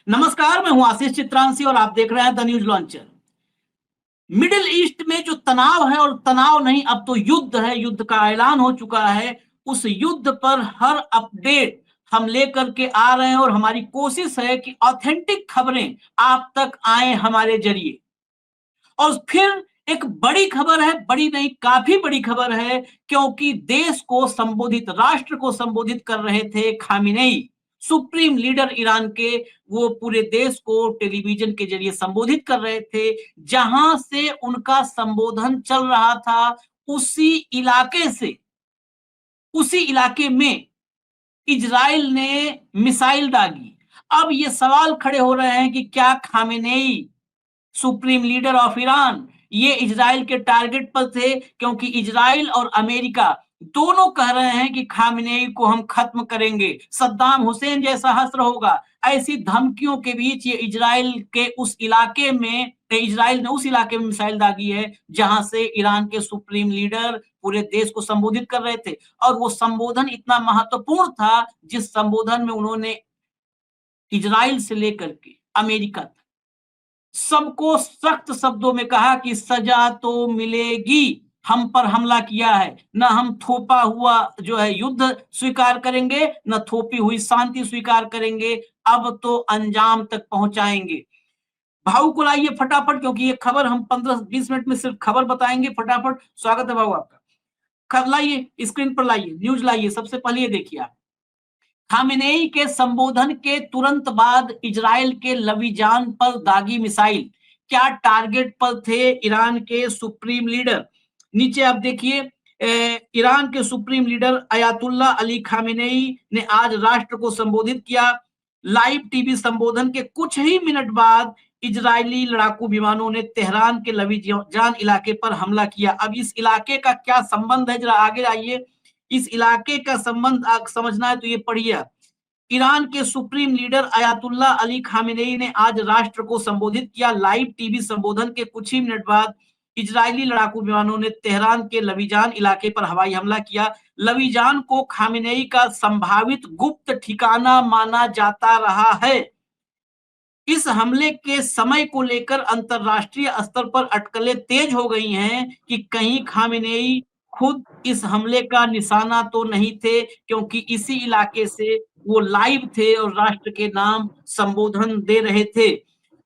नमस्कार, मैं हूं आशीष चित्रांशी और आप देख रहे हैं the news launcher. Middle east में जो तनाव है, और तनाव नहीं अब तो युद्ध है, युद्ध का ऐलान हो चुका है। उस युद्ध पर हर अपडेट हम लेकर के आ रहे हैं और हमारी कोशिश है कि ऑथेंटिक खबरें आप तक आए हमारे जरिए। और फिर एक बड़ी खबर है, बड़ी नहीं काफी बड़ी खबर है, क्योंकि देश को संबोधित, राष्ट्र को संबोधित कर रहे थे खामेनेई, सुप्रीम लीडर ईरान के। वो पूरे देश को टेलीविजन के जरिए संबोधित कर रहे थे। जहां से उनका संबोधन चल रहा था, उसी इलाके से, उसी इलाके में इजराइल ने मिसाइल दागी। अब ये सवाल खड़े हो रहे हैं कि क्या Khamenei, supreme leader of Iran, ये इजराइल के टारगेट पर थे, क्योंकि इजराइल और अमेरिका दोनों कह रहे हैं कि खामेनेई को हम खत्म करेंगे, सद्दाम हुसैन जैसा हश्र होगा। ऐसी धमकियों के बीच ये इजराइल के उस इलाके में, इजराइल ने उस इलाके में मिसाइल दागी है जहां से ईरान के सुप्रीम लीडर पूरे देश को संबोधित कर रहे थे। और वो संबोधन इतना महत्वपूर्ण था, जिस संबोधन में उन्होंने इजराइल से लेकर के अमेरिका तक सबको सख्त शब्दों में कहा कि सजा तो मिलेगी। हम पर हमला किया है, न हम थोपा हुआ जो है युद्ध स्वीकार करेंगे, न थोपी हुई शांति स्वीकार करेंगे। अब तो अंजाम तक पहुंचाएंगे। भाऊ को लाइए फटाफट, क्योंकि ये खबर हम 15-20 मिनट में सिर्फ खबर बताएंगे। फटाफट स्वागत है भाऊ आपका। खबर लाइए, स्क्रीन पर लाइए, न्यूज लाइए। सबसे पहले ये देखिए आप, खामेनेई के संबोधन के तुरंत बाद इजराइल के लवीजान पर दागी मिसाइल। क्या टारगेट पर थे ईरान के सुप्रीम लीडर? नीचे आप देखिए, ईरान के supreme leader Ayatollah Ali Khamenei ने आज राष्ट्र को संबोधित किया। लाइव टीवी संबोधन के कुछ ही मिनट बाद इजरायली लड़ाकू विमानों ने तेहरान के लवीजान इलाके पर हमला किया। अब इस इलाके का क्या संबंध है, जरा आगे आइए। इस इलाके का संबंध समझना है तो ये पढ़िए। ईरान के supreme leader Ayatollah Ali Khamenei ने आज राष्ट्र को संबोधित किया। लाइव टीवी संबोधन के कुछ ही मिनट बाद इजरायली लड़ाकू विमानों ने तेहरान के लवीजान इलाके पर हवाई हमला किया। लवीजान को खामेनेई का संभावित गुप्त ठिकाना माना जाता रहा है। इस हमले के समय को लेकर अंतरराष्ट्रीय स्तर पर अटकलें तेज हो गई हैं कि कहीं खामेनेई खुद इस हमले का निशाना तो नहीं थे, क्योंकि इसी इलाके से वो लाइव थे और राष्ट्र के नाम संबोधन दे रहे थे।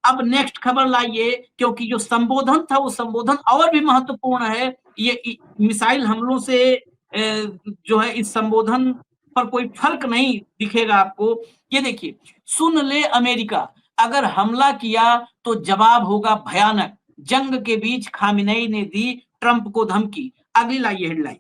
अब नेक्स्ट खबर लाइए, क्योंकि जो संबोधन था वो संबोधन और भी महत्वपूर्ण है। ये मिसाइल हमलों से जो है इस संबोधन पर कोई फर्क नहीं दिखेगा आपको। ये देखिए, सुन ले अमेरिका, अगर हमला किया तो जवाब होगा भयानक। जंग के बीच खामेनेई ने दी ट्रंप को धमकी। अगली लाइए हेडलाइन,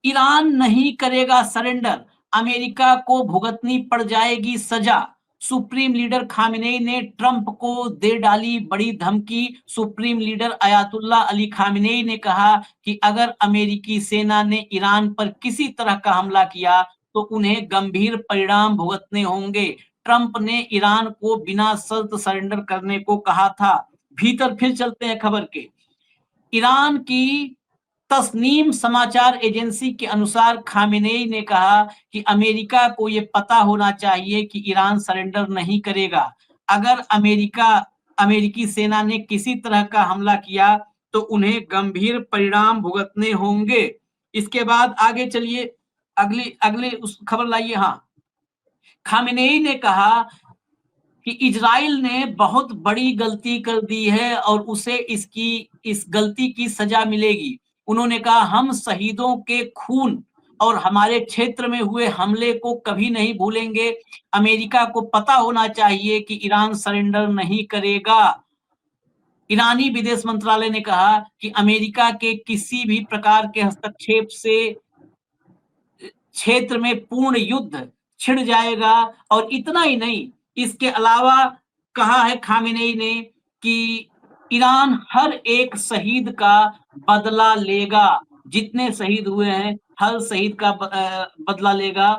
ईरान नहीं करेगा सरेंडर, अमेरिका को भुगतनी पड़ जाएगी सजा। सुप्रीम लीडर खामेनेई ने ट्रंप को दे डाली बड़ी धमकी। Supreme leader Ayatollah Ali Khamenei ने कहा कि अगर अमेरिकी सेना ने ईरान पर किसी तरह का हमला किया तो उन्हें गंभीर परिणाम भुगतने होंगे। ट्रंप ने ईरान को बिना शर्त सरेंडर करने को कहा था। भीतर फिर चलते हैं खबर के। ईरान की तस्नीम समाचार एजेंसी के अनुसार खामेनेई ने कहा कि अमेरिका को यह पता होना चाहिए कि ईरान सरेंडर नहीं करेगा। अगर अमेरिकी सेना ने किसी तरह का हमला किया तो उन्हें गंभीर परिणाम भुगतने होंगे। इसके बाद आगे चलिए, अगली अगली उस खबर लाइए। हाँ, खामेनेई ने कहा कि इजराइल ने बहुत बड़ी गलती कर दी है और उसे इस गलती की सजा मिलेगी। उन्होंने कहा, हम शहीदों के खून और हमारे क्षेत्र में हुए हमले को कभी नहीं भूलेंगे। अमेरिका को पता होना चाहिए कि ईरान सरेंडर नहीं करेगा। ईरानी विदेश मंत्रालय ने कहा कि अमेरिका के किसी भी प्रकार के हस्तक्षेप से क्षेत्र में पूर्ण युद्ध छिड़ जाएगा। और इतना ही नहीं, इसके अलावा कहा है खामेनेई ने कि ईरान हर एक शहीद का बदला लेगा। जितने शहीद हुए हैं हर शहीद का बदला लेगा।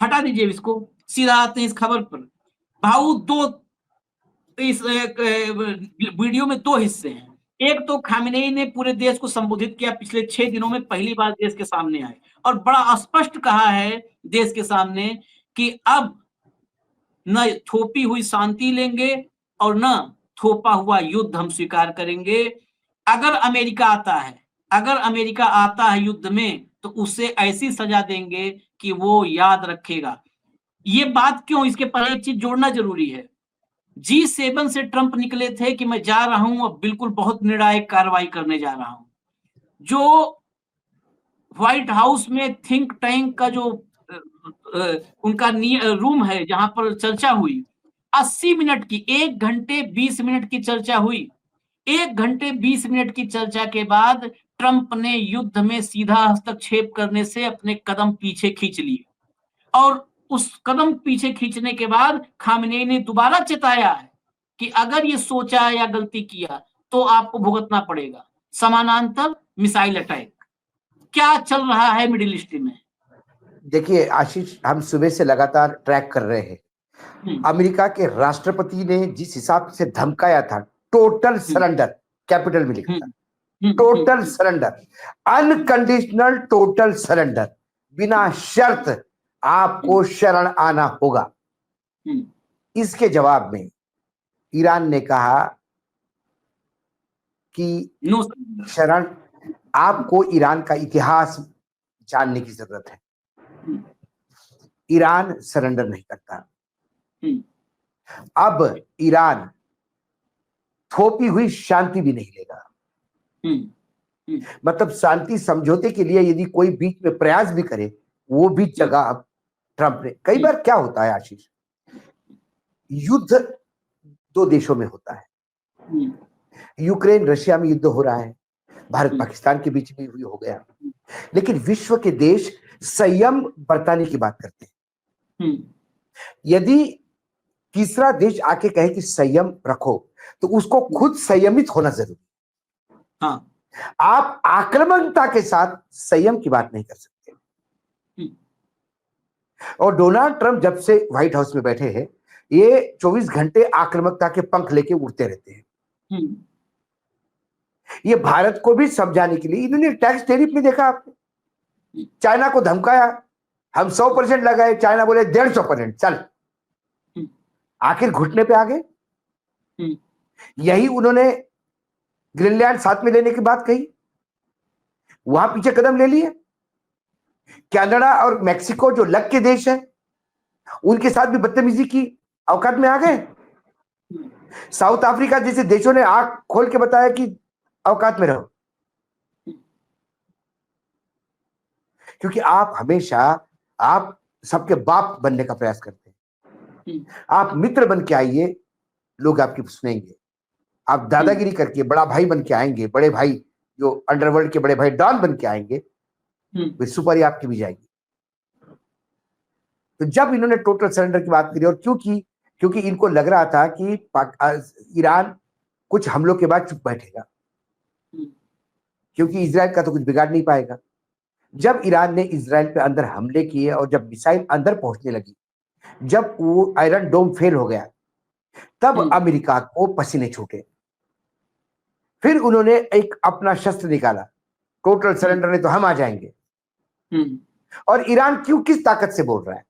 हटा दीजिए इसको, सीधा आते हैं इस खबर पर। भाऊ, इस वीडियो में दो हिस्से हैं। एक तो खामेनेई ने पूरे देश को संबोधित किया, पिछले 6 दिनों में पहली बार देश के सामने आए और बड़ा स्पष्ट कहा है देश के सामने कि अब न थोपी हुई शांति लेंगे और न थोपा हुआ युद्ध हम स्वीकार करेंगे। अगर अमेरिका आता है युद्ध में तो उसे ऐसी सजा देंगे कि वो याद रखेगा। ये बात क्यों, इसके पहले एक चीज जोड़ना जरूरी है। G7 से ट्रंप निकले थे कि मैं जा रहा हूं, अब बिल्कुल बहुत निर्णायक कार्रवाई करने जा रहा हूं। जो व्हाइट हाउस में थिंक टैंक का जो उनका रूम है जहां पर चर्चा हुई, 80 मिनट की, 1 घंटे 20 मिनट की चर्चा हुई। 1 घंटे 20 मिनट की चर्चा के बाद ट्रंप ने युद्ध में सीधा हस्तक्षेप करने से अपने कदम पीछे खींच लिए और उस कदम पीछे खींचने के बाद खामनेई ने दोबारा चेताया है कि अगर ये सोचा या गलती किया तो आपको भुगतना पड़ेगा। समानांतर मिसाइल अटैक क्या चल रहा है मिडिल ईस्ट में? देखिए आशीष, हम सुबह से लगातार ट्रैक कर रहे हैं। अमेरिका के राष्ट्रपति ने जिस हिसाब से धमकाया था, टोटल सरेंडर, कैपिटल में लिखा था total surrender, unconditional total surrender, बिना शर्त आपको शरण आना होगा। इसके जवाब में ईरान ने कहा कि शरण, आपको ईरान का इतिहास जानने की जरूरत है। ईरान सरेंडर नहीं करता। अब ईरान थोपी हुई शांति भी नहीं लेगा। मतलब शांति समझौते के लिए यदि कोई बीच में प्रयास भी करे, वो भी जगह अब ट्रंप ने। कई बार क्या होता है आशीष, युद्ध दो देशों में होता है। यूक्रेन रशिया में युद्ध हो रहा है, भारत पाकिस्तान के बीच में भी हो गया, लेकिन विश्व के देश संयम बरताने की बात करते हैं। यदि तीसरा देश आके कहे कि संयम रखो, तो उसको खुद संयमित होना जरूरी। हाँ, आप आक्रामकता के साथ संयम की बात नहीं कर सकते। और डोनाल्ड ट्रंप जब से व्हाइट हाउस में बैठे हैं, ये 24 घंटे आक्रामकता के पंख लेके उड़ते रहते हैं। ये भारत को भी समझाने के लिए इन्होंने टैक्स टैरिफ में देखा आपने, चाइना को धमकाया, हम 100% लगाए, चाइना बोले 150%, चल आखिर घुटने पे आ गए। यही उन्होंने ग्रीनलैंड साथ में लेने की बात कही, वहां पीछे कदम ले लिए। कनाडा और मेक्सिको जो लग के देश है, उनके साथ भी बदतमीजी की, औकात में आ गए। साउथ अफ्रीका जैसे देशों ने आंख खोल के बताया कि औकात में रहो, क्योंकि आप हमेशा आप सबके बाप बनने का प्रयास करते हैं। आप मित्र बन के आइए, लोग आपकी सुनेंगे। आप दादागिरी करके बड़ा भाई बन के आएंगे, बड़े भाई जो अंडरवर्ल्ड के बड़े भाई डॉन बन के आएंगे, वे सुपारी आपकी भी जाएगी। तो जब इन्होंने टोटल सरेंडर की बात करी, और क्योंकि इनको लग रहा था कि ईरान कुछ हमलों के बाद चुप बैठेगा, क्योंकि इजराइल का तो कुछ बिगाड़ नहीं पाएगा। जब ईरान ने इजराइल पे अंदर हमले किए और जब मिसाइल अंदर पहुंचने लगी, जब वो आयरन डोम फेल हो गया, तब अमेरिका को पसीने छूटे। फिर उन्होंने एक अपना शस्त्र निकाला, टोटल सरेंडर नहीं तो हम आ जाएंगे। और ईरान क्यों, किस ताकत से बोल रहा है?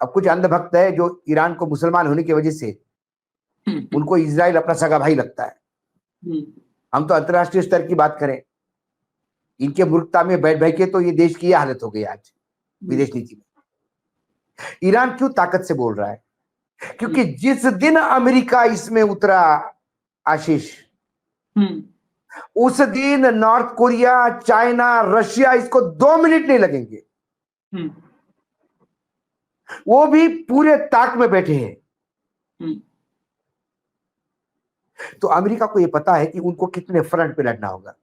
अब कुछ अंधभक्त है जो ईरान को मुसलमान होने की वजह से उनको इजराइल अपना सगा भाई लगता है। हम तो अंतरराष्ट्रीय स्तर की बात करें, इनके मूर्खता में बैठ बैठ के तो ये देश की हालत हो गई आज विदेश नीति में। ईरान क्यों ताकत से बोल रहा है? क्योंकि जिस दिन अमेरिका इसमें उतरा आशीष, उस दिन नॉर्थ कोरिया, चाइना, रशिया, इसको 2 मिनट नहीं लगेंगे। वो भी पूरे ताक में बैठे हैं। तो अमेरिका को यह पता है कि उनको कितने फ्रंट पे लड़ना होगा,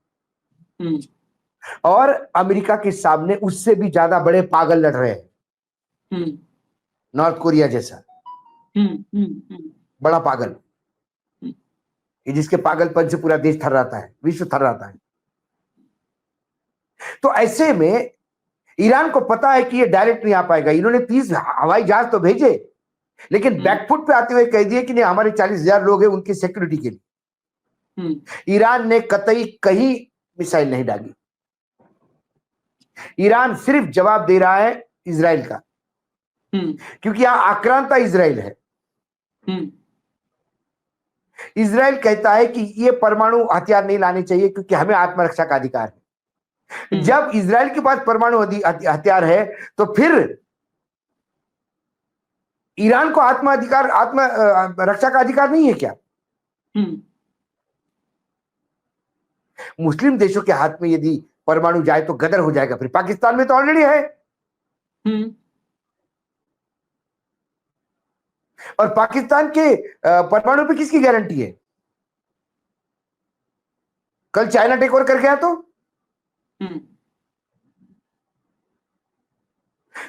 और अमेरिका के सामने उससे भी ज्यादा बड़े पागल लड़ रहे हैं। नॉर्थ कोरिया जैसा बड़ा पागल, जिसके पागलपन से पूरा देश थर्राता है, विश्व थर्राता है। तो ऐसे में ईरान को पता है कि ये डायरेक्ट नहीं आ पाएगा। इन्होंने 30 हवाई जहाज तो भेजे, लेकिन बैकफुट पे आते हुए कह दिए कि नहीं, हमारे 40,000 लोग हैं, उनकी सिक्योरिटी के लिए ईरान ने कतई कहीं मिसाइल नहीं डाली। ईरान सिर्फ जवाब दे रहा है इजराइल का, क्योंकि यहाँ आक्रांता इजराइल है। इजराइल कहता है कि ये परमाणु हथियार नहीं लाने चाहिए क्योंकि हमें आत्मरक्षा का अधिकार है। जब इजराइल के पास परमाणु हथियार है तो फिर ईरान को आत्म रक्षा का अधिकार नहीं है क्या? मुस्लिम देशों के हाथ में यदि परमाणु जाए तो गदर हो जाएगा। फिर पाकिस्तान में तो ऑलरेडी है। और पाकिस्तान के परमाणु पे किसकी गारंटी है? कल चाइना टेक ओवर कर गया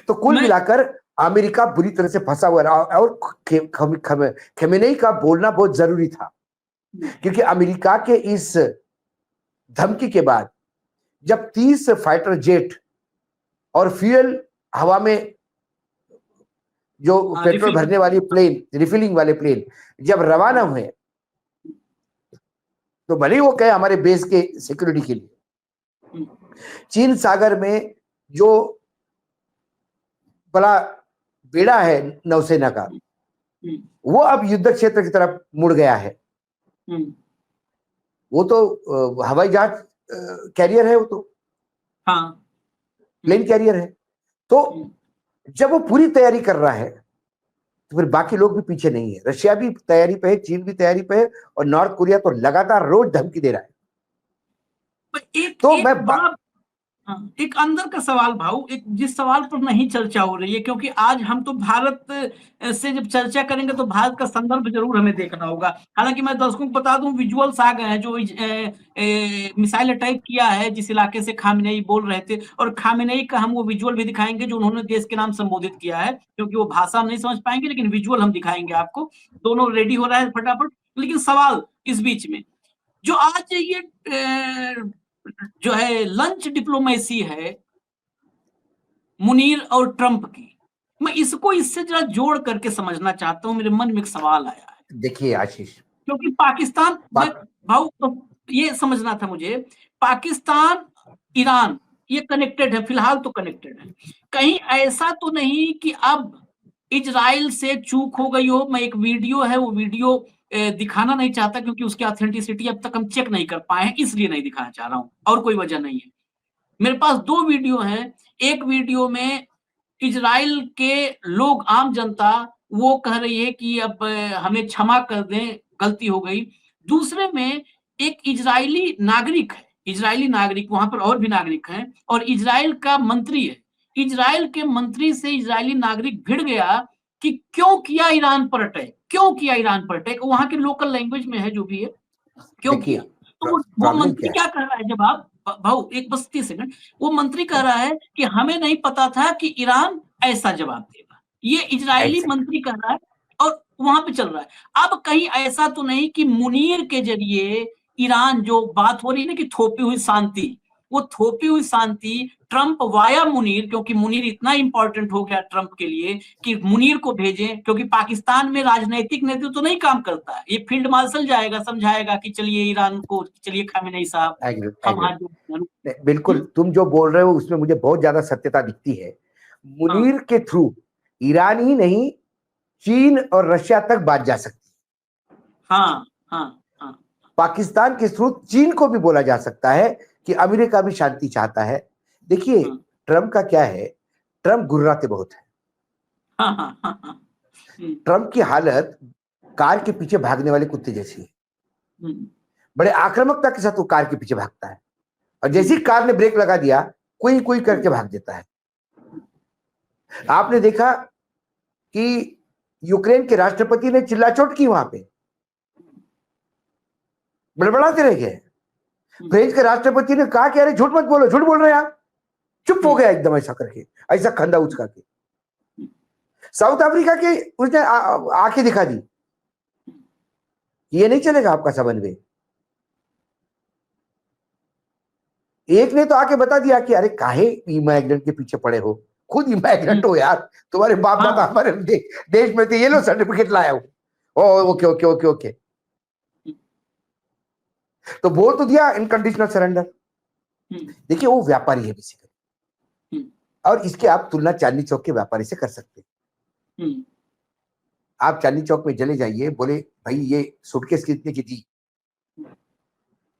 तो कुल मिलाकर अमेरिका बुरी तरह से फंसा हुआ रहा। और खमेनेई का बोलना बहुत जरूरी था क्योंकि अमेरिका के इस धमकी के बाद जब 30 फाइटर जेट और फ्यूल हवा में जो पेट्रोल भरने वाली प्लेन, रिफिलिंग वाले प्लेन जब रवाना हुए तो भले ही वो कहे हमारे बेस के सिक्योरिटी के लिए, चीन सागर में जो बड़ा बेड़ा है नौसेना का वो अब युद्ध क्षेत्र की तरफ मुड़ गया है। वो तो हवाई जहाज कैरियर है, वो तो प्लेन कैरियर है। तो जब वो पूरी तैयारी कर रहा है तो फिर बाकी लोग भी पीछे नहीं है। रशिया भी तैयारी पे है, चीन भी तैयारी पे है और नॉर्थ कोरिया तो लगातार रोज धमकी दे रहा है। एक अंदर का सवाल भाऊ, एक जिस सवाल पर नहीं चर्चा हो रही है, क्योंकि आज हम तो भारत से जब चर्चा करेंगे तो भारत का संदर्भ जरूर हमें देखना होगा। हालांकि मैं दर्शकों को बता दूं, विजुअल्स आ गए हैं जो मिसाइल अटैक किया है जिस इलाके से खामेनेई बोल रहे थे, और खामेनेई का हम वो विजुअल भी दिखाएंगे जो उन्होंने देश के नाम संबोधित किया है, क्योंकि वो भाषा हम नहीं समझ पाएंगे लेकिन विजुअल हम दिखाएंगे आपको। दोनों रेडी हो रहा है फटाफट। लेकिन सवाल इस बीच में जो आज ये जो है लंच डिप्लोमेसी है मुनीर और ट्रंप की, मैं इसको इससे जरा जोड़ करके समझना चाहता हूं। मेरे मन में एक सवाल आया है। देखिए आशीष, क्योंकि पाकिस्तान भाऊ तो ये समझना था मुझे, पाकिस्तान ईरान ये कनेक्टेड है, फिलहाल तो कनेक्टेड है। कहीं ऐसा तो नहीं कि अब इजराइल से चूक हो गई हो। मैं एक वीडियो है, वो वीडियो दिखाना नहीं चाहता क्योंकि उसकी ऑथेंटिसिटी अब तक हम चेक नहीं कर पाए हैं, इसलिए नहीं दिखाना चाह रहा हूं, और कोई वजह नहीं है। मेरे पास 2 वीडियो हैं। एक वीडियो में इजराइल के लोग, आम जनता, वो कह रही है कि अब हमें क्षमा कर दें, गलती हो गई। दूसरे में एक इजरायली नागरिक है, इजरायली नागरिक, वहां पर और भी नागरिक हैं, और इजराइल का मंत्री है। इजराइल के मंत्री से इजरायली नागरिक भिड़ गया कि क्यों किया ईरान पर अटैक, क्यों किया ईरान पर अटैक। वहां के लोकल लैंग्वेज में है जो भी है, क्यों किया। तो वो मंत्री क्या कह रहा है, जब आप भाऊ एक बस 30 सेकंड, वो मंत्री कह रहा है कि हमें नहीं पता था कि ईरान ऐसा जवाब देगा। ये इजरायली मंत्री कह रहा है और वहां पे चल रहा है। अब कहीं ऐसा तो नहीं कि मुनीर के जरिए ईरान, जो बात हो रही है ना कि थोपी हुई शांति, वो थोपी हुई शांति ट्रंप वाया मुनीर, क्योंकि मुनीर इतना इंपॉर्टेंट हो गया ट्रंप के लिए कि मुनीर को भेजें, क्योंकि पाकिस्तान में राजनीतिक नेतृत्व तो नहीं काम करता है। ये फील्ड मार्शल जाएगा, समझाएगा कि चलिए ईरान को, चलिए खामेनेई साहब। बिल्कुल, तुम जो बोल रहे हो उसमें मुझे बहुत ज्यादा सत्यता दिखती है। मुनीर के थ्रू ईरान ही नहीं, चीन और रशिया तक बात जा सकती है। पाकिस्तान के थ्रू चीन को भी बोला जा सकता है कि अमेरिका भी शांति चाहता है। देखिए ट्रंप का क्या है, ट्रंप गुर्राते बहुत है। ट्रंप की हालत कार के पीछे भागने वाले कुत्ते जैसी है। बड़े आक्रामकता के साथ वो कार के पीछे भागता है, और जैसी कार ने ब्रेक लगा दिया कोई कोई करके भाग देता है। आपने देखा कि यूक्रेन के राष्ट्रपति ने चिल्लाचोट की, वहां पे बड़बड़ाते रह गए। फ्रेंच के राष्ट्रपति ने कहा कि अरे झूठ मत बोलो, झूठ बोल रहे हैं आप, चुप हो गया एकदम ऐसा करके, ऐसा खंदा उचका के। साउथ अफ्रीका के उसने आंखें दिखा दी, ये नहीं चलेगा आपका समन्वय। एक ने तो आके बता दिया कि अरे काहे इमाइग्रेंट के पीछे पड़े हो, खुद इमाइग्रेंट हो यार, तुम्हारे बाप दादा हमारे देश में थे, ये लो सर्टिफिकेट लाया हूं। ओके ओके ओके ओके, तो बोल तो दिया इनकंडीशनल सरेंडर। देखिए वो व्यापारी है बेसिकली, और इसके आप तुलना चांदनी चौक के व्यापारी से कर सकते हैं। हम्म, आप चांदनी चौक में चले जाइए, बोले भाई ये सूटकेस कितने की थी,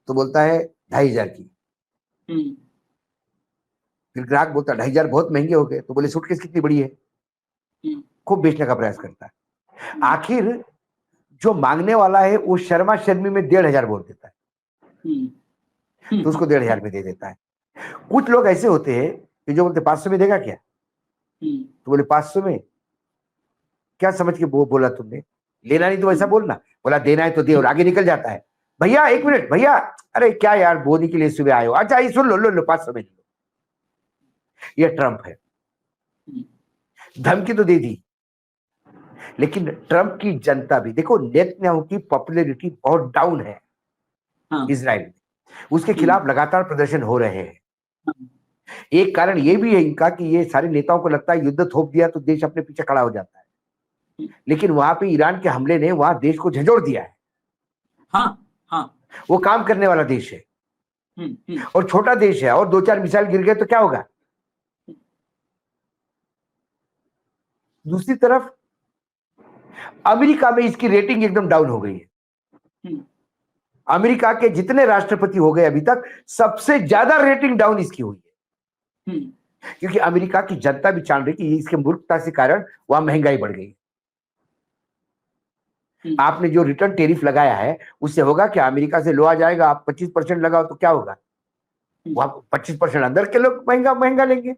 तो बोलता है 2,500 की। हम्म, फिर ग्राहक बोलता है 2,500 बहुत महंगे हो गए, तो बोले सूटकेस कितनी बड़ी है, हम्म, खूब बेचने का प्रयास करता है। आखिर जो मांगने वाला है वो शर्मा शर्मी में 1,500 बोल देता है, हम्म, तो उसको 1,500 में दे देता है। कुछ लोग ऐसे होते हैं कि जो बोलते 500 में देगा क्या, तो बोले 500 में, क्या समझ के बोला तुमने, लेना नहीं तो वैसा बोलना, बोला देना है तो दे, और आगे निकल जाता है। भैया 1 मिनट भैया, अरे क्या यार बोनी के लिए सुबह आए हो, अच्छा ये सुन लो, लो लो 500 में ले लो। ये ट्रंप है, धमकी तो दे दी, लेकिन ट्रंप की जनता भी देखो, नेतन्याहू की पॉपुलैरिटी बहुत डाउन है हाँ, इजराइल में, उसके खिलाफ लगातार प्रदर्शन हो रहे हैं। एक कारण ये भी है इनका कि ये सारे नेताओं को लगता है युद्ध थोप दिया तो देश अपने पीछे खड़ा हो जाता है, लेकिन वहां पे ईरान के हमले ने वहां देश को झंझोड़ दिया है। हाँ, हाँ, वो काम करने वाला देश है और छोटा देश है, और 2-4 मिसाइल गिर गए तो क्या होगा। दूसरी तरफ अमेरिका में इसकी रेटिंग एकदम डाउन हो गई है। अमेरिका के जितने राष्ट्रपति हो गए अभी तक, सबसे ज्यादा रेटिंग डाउन इसकी हुई है, क्योंकि अमेरिका की जनता भी जान रही कि इसके मूर्खता से कारण वहां महंगाई बढ़ गई। आपने जो रिटर्न टेरिफ लगाया है उससे होगा क्या, अमेरिका से लो आ जाएगा, आप 25% लगाओ तो क्या होगा, वहां 25% अंदर के लोग महंगा महंगा लेंगे।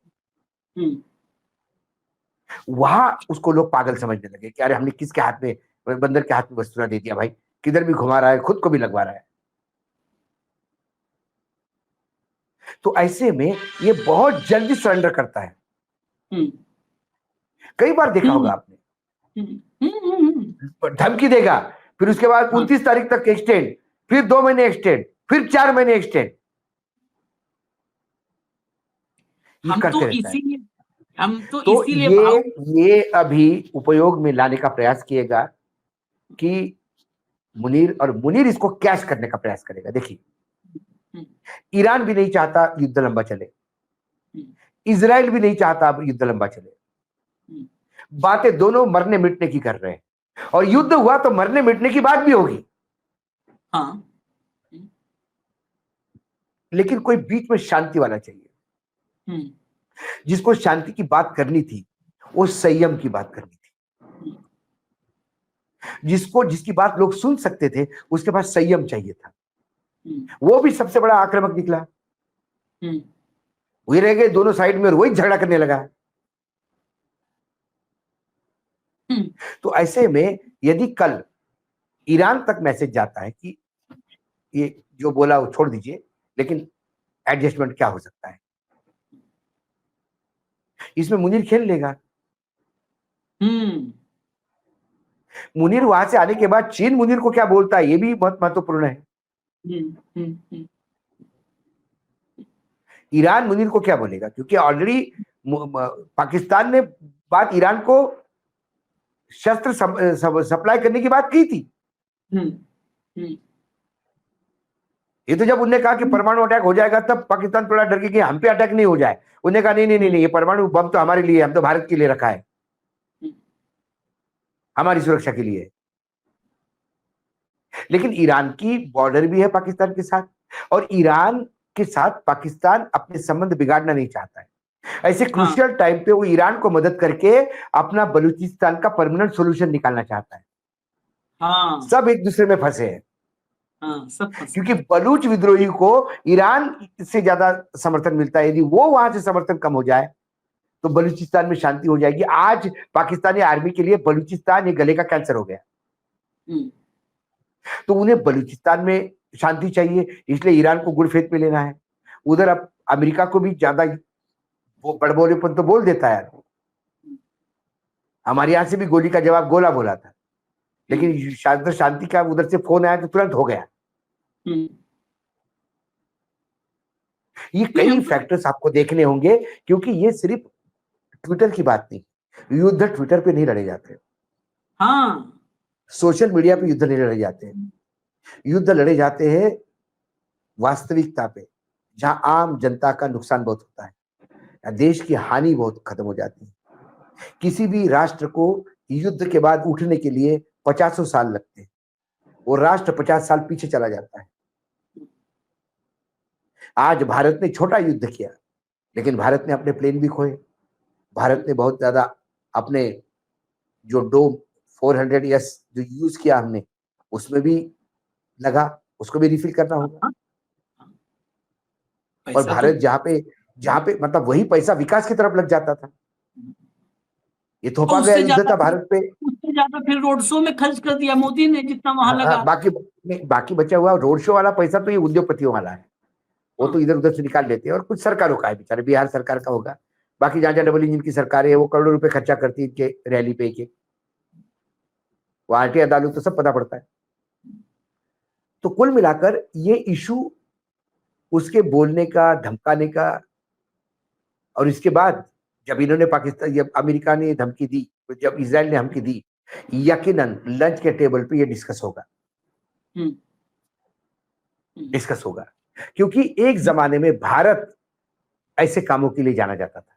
वहां उसको लोग पागल समझने लगे कि अरे हमने किसके हाथ में, बंदर के हाथ में वस्तुरा दे दिया भाई, किधर भी घुमा रहा है, खुद को भी लगवा रहा है। तो ऐसे में ये बहुत जल्दी सरेंडर करता है। कई बार देखा होगा आपने, धमकी देगा, फिर उसके बाद 29 तारीख तक एक्सटेंड, फिर 2 महीने एक्सटेंड, फिर 4 महीने एक्सटेंड, हम करते तो रहता है। इसीलिए हम तो तो इसीलिए ये अभी उपयोग में लाने का प्रयास किएगा कि मुनीर, और मुनीर इसको कैश करने का प्रयास करेगा। देखिए, ईरान भी नहीं चाहता युद्ध लंबा चले, इजराइल भी नहीं चाहता अब युद्ध लंबा चले, बातें दोनों मरने मिटने की कर रहे हैं, और युद्ध हुआ तो मरने मिटने की बात भी होगी। हाँ, लेकिन कोई बीच में शांति वाला चाहिए। जिसको शांति की बात करनी थी वो संयम की बात करनी थी, जिसकी बात लोग सुन सकते थे उसके पास संयम चाहिए था। वो भी सबसे बड़ा आक्रामक निकला, वही रह गए दोनों साइड में और वही झगड़ा करने लगा। तो ऐसे में यदि कल ईरान तक मैसेज जाता है कि ये जो बोला वो छोड़ दीजिए, लेकिन एडजस्टमेंट क्या हो सकता है, इसमें मुनीर खेल लेगा। मुनीर वहां से आने के बाद चीन मुनीर को क्या बोलता है ये भी बहुत महत्वपूर्ण है। ईरान मुनीर को क्या बोलेगा, क्योंकि ऑलरेडी पाकिस्तान ने बात ईरान को शस्त्र सप्लाई करने की बात की थी। ये तो जब उन्होंने कहा कि परमाणु अटैक हो जाएगा तब पाकिस्तान थोड़ा डर गया कि हम पे अटैक नहीं हो जाए। उन्होंने कहा नहीं नहीं नहीं, ये परमाणु बम तो हमारे लिए, हम तो भारत के लिए रखा है, हमारी सुरक्षा के लिए। लेकिन ईरान की बॉर्डर भी है पाकिस्तान के साथ, और ईरान के साथ पाकिस्तान अपने संबंध बिगाड़ना नहीं चाहता है। ऐसे क्रूशियल टाइम पे वो ईरान को मदद करके अपना बलूचिस्तान का परमानेंट सॉल्यूशन निकालना चाहता है। सब एक दूसरे में फंसे हैं, सब फंसे, क्योंकि बलूच विद्रोही को ईरान से ज्यादा समर्थन मिलता है। यदि वो वहां से समर्थन कम हो जाए तो बलूचिस्तान में शांति हो जाएगी। आज पाकिस्तानी आर्मी के लिए बलूचिस्तान ये गले का कैंसर हो गया, तो उन्हें बलूचिस्तान में शांति चाहिए, इसलिए ईरान को गुड़फेत में लेना है। उधर अब अमेरिका को भी ज्यादा वो बड़बोलेपन तो बोल देता है, हमारे यहां से भी गोली का जवाब गोला बोला था, लेकिन शांति का उधर से फोन आया तो तुरंत हो गया। ये कई फैक्टर्स आपको देखने होंगे, क्योंकि ये सिर्फ ट्विटर की बात नहीं, युद्ध ट्विटर पे नहीं लड़े जाते, सोशल मीडिया पे युद्ध नहीं लड़े जाते, युद्ध लड़े जाते हैं वास्तविकता पे, जहां आम जनता का नुकसान बहुत होता है, देश की हानि बहुत खत्म हो जाती है। किसी भी राष्ट्र को युद्ध के बाद उठने के लिए 50 साल लगते हैं, वो राष्ट्र 50 साल पीछे चला जाता है। आज भारत ने छोटा युद्ध किया, लेकिन भारत ने अपने प्लेन भी खोए, भारत ने बहुत ज्यादा अपने जो डोम 400S जो यूज किया हमने, उसमें भी लगा, उसको भी रिफिल करना होगा। और भारत जहां पे मतलब वही पैसा विकास की तरफ लग जाता था, ये थोपा गया युद्ध था भारत पे। उससे ज्यादा फिर रोड शो में खर्च कर दिया मोदी ने जितना वहां लगा। बाकी बचा हुआ रोड शो वाला पैसा तो ये उद्योगपतियों वाला है, वो तो इधर उधर से निकाल लेते हैं, और कुछ सरकारों का है, बेचारे बिहार सरकार का होगा, बाकी जहां डबल इंजन की सरकारें है वो करोड़ों रुपए खर्चा करती है इनके रैली पे के, वो आरटी अदालत तो सब पता पड़ता है। तो कुल मिलाकर ये इशू उसके बोलने का, धमकाने का, और इसके बाद जब इन्होंने पाकिस्तान, जब अमेरिका ने धमकी दी, जब इजराइल ने धमकी दी, यकीनन लंच के टेबल पे ये डिस्कस होगा, क्योंकि एक जमाने में भारत ऐसे कामों के लिए जाना जाता था,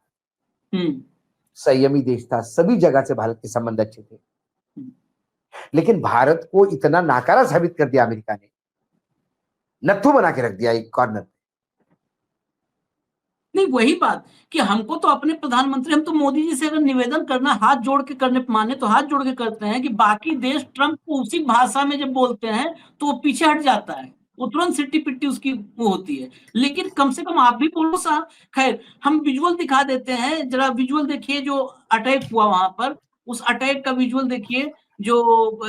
संयमी देश था, सभी जगह से भारत के संबंध अच्छे थे, लेकिन भारत को इतना नाकारा साबित कर दिया अमेरिका ने, नत्थू बना के रख दिया एक कॉर्नर। नहीं, वही बात कि हमको तो अपने प्रधानमंत्री, हम तो मोदी जी से अगर निवेदन करना हाथ जोड़ के करने माने तो हाथ जोड़ के करते हैं कि बाकी देश ट्रंप को उसी भाषा में जब बोलते हैं तो वो पीछे हट जाता है, वो तुरंत सिट्टी पिट्टी उसकी वो होती है, लेकिन कम से कम आप भी बोलो साहब। खैर, हम विजुअल दिखा देते हैं, जरा विजुअल देखिए जो अटैक हुआ वहां पर, उस अटैक का विजुअल देखिए जो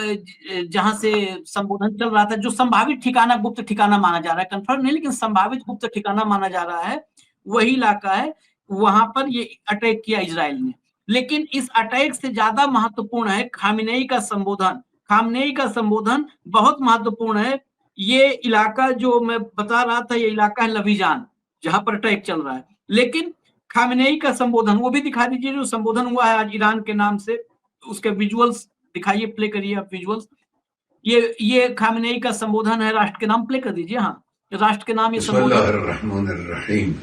जहां से संबोधन चल रहा था, जो संभावित ठिकाना, गुप्त ठिकाना माना जा रहा है, कंफर्म नहीं लेकिन संभावित गुप्त ठिकाना माना जा रहा है, वही इलाका है, वहां पर ये अटैक किया इजराइल ने। लेकिन इस अटैक से ज्यादा महत्वपूर्ण है खामेनेई का संबोधन। खामेनेई का संबोधन बहुत महत्वपूर्ण है। ये इलाका जो मैं बता रहा था, ये इलाका है लबीजान, जहां पर अटैक चल रहा है, लेकिन खामेनेई का संबोधन वो भी दिखा दीजिए, जो संबोधन हुआ है आज ईरान के नाम से, उसके विजुअल्स दिखाइए, प्ले करिए आप विजुअल्स। ये खामेनेई का संबोधन है, राष्ट्र के नाम प्ले कर दीजिए। हाँ, राष्ट्र के नाम ये संबोधन,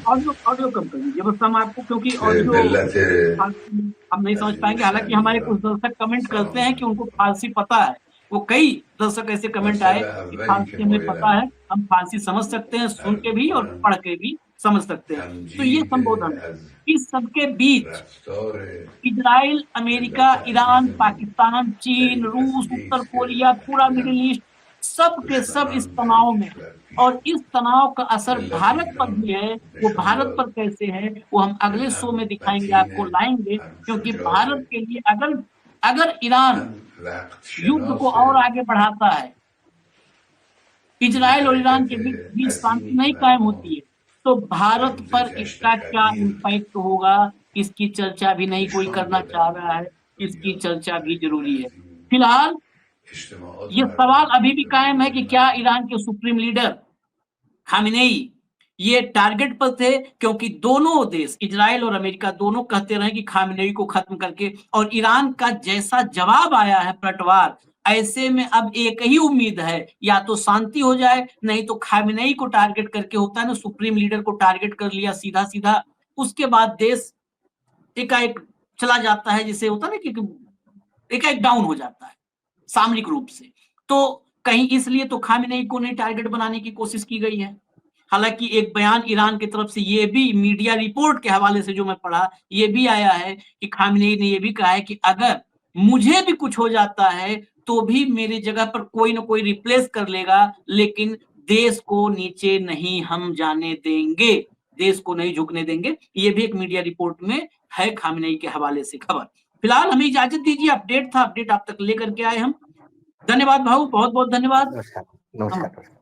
ऑडियो कम कर दीजिए बस हम आपको, क्योंकि ऑडियो हम नहीं समझ पाएंगे। हालांकि हमारे कुछ दर्शक कमेंट करते हैं कि उनको फारसी पता है, वो कई दर्शक ऐसे कमेंट आए कि फारसी हमें पता है, हम फारसी समझ सकते हैं, सुन के भी और पढ़ के भी समझ सकते हैं। तो ये संबोधन है। इस सबके बीच इजराइल, अमेरिका, ईरान, पाकिस्तान, चीन, रूस, उत्तर कोरिया, पूरा मिडिल ईस्ट, सब के सब इस तनाव में, और इस तनाव का असर भारत पर भी है। वो भारत पर कैसे है वो हम अगले शो में दिखाएंगे, आपको लाएंगे, क्योंकि भारत के लिए अगर ईरान युद्ध को और आगे बढ़ाता है, इजराइल और ईरान के बीच शांति नहीं कायम होती है, तो भारत पर इसका क्या इम्पैक्ट होगा, इसकी चर्चा भी नहीं कोई करना चाह रहा है, इसकी चर्चा भी जरूरी है। फिलहाल ये सवाल अभी भी कायम है कि क्या ईरान के सुप्रीम लीडर खामेनेई ये टारगेट पर थे, क्योंकि दोनों देश, इजराइल और अमेरिका, दोनों कहते रहे कि खामेनेई को खत्म करके, और ईरान का जैसा जवाब आया है पलटवार, ऐसे में अब एक ही उम्मीद है, या तो शांति हो जाए, नहीं तो खामेनेई को टारगेट करके, होता है ना सुप्रीम लीडर को टारगेट कर लिया सीधा सीधा, उसके बाद देश एकाएक चला जाता है, जिसे होता है ना कि एकाएक डाउन हो जाता है सामरिक रूप से। तो कहीं इसलिए तो खामेनेई को नहीं टारगेट बनाने की कोशिश की गई है। हालांकि एक बयान ईरान की तरफ से ये भी मीडिया रिपोर्ट के हवाले से जो मैं पढ़ा, ये भी आया है कि खामेनेई ने ये भी कहा है कि अगर मुझे भी कुछ हो जाता है तो भी मेरी जगह पर कोई ना कोई रिप्लेस कर लेगा, लेकिन देश को नीचे नहीं हम जाने देंगे, देश को नहीं झुकने देंगे। ये भी एक मीडिया रिपोर्ट में है खामेनेई के हवाले से खबर। फिलहाल हमें इजाजत दीजिए, अपडेट था, अपडेट आप तक लेकर के आए हम। धन्यवाद भाऊ, बहुत बहुत धन्यवाद। नमस्कार।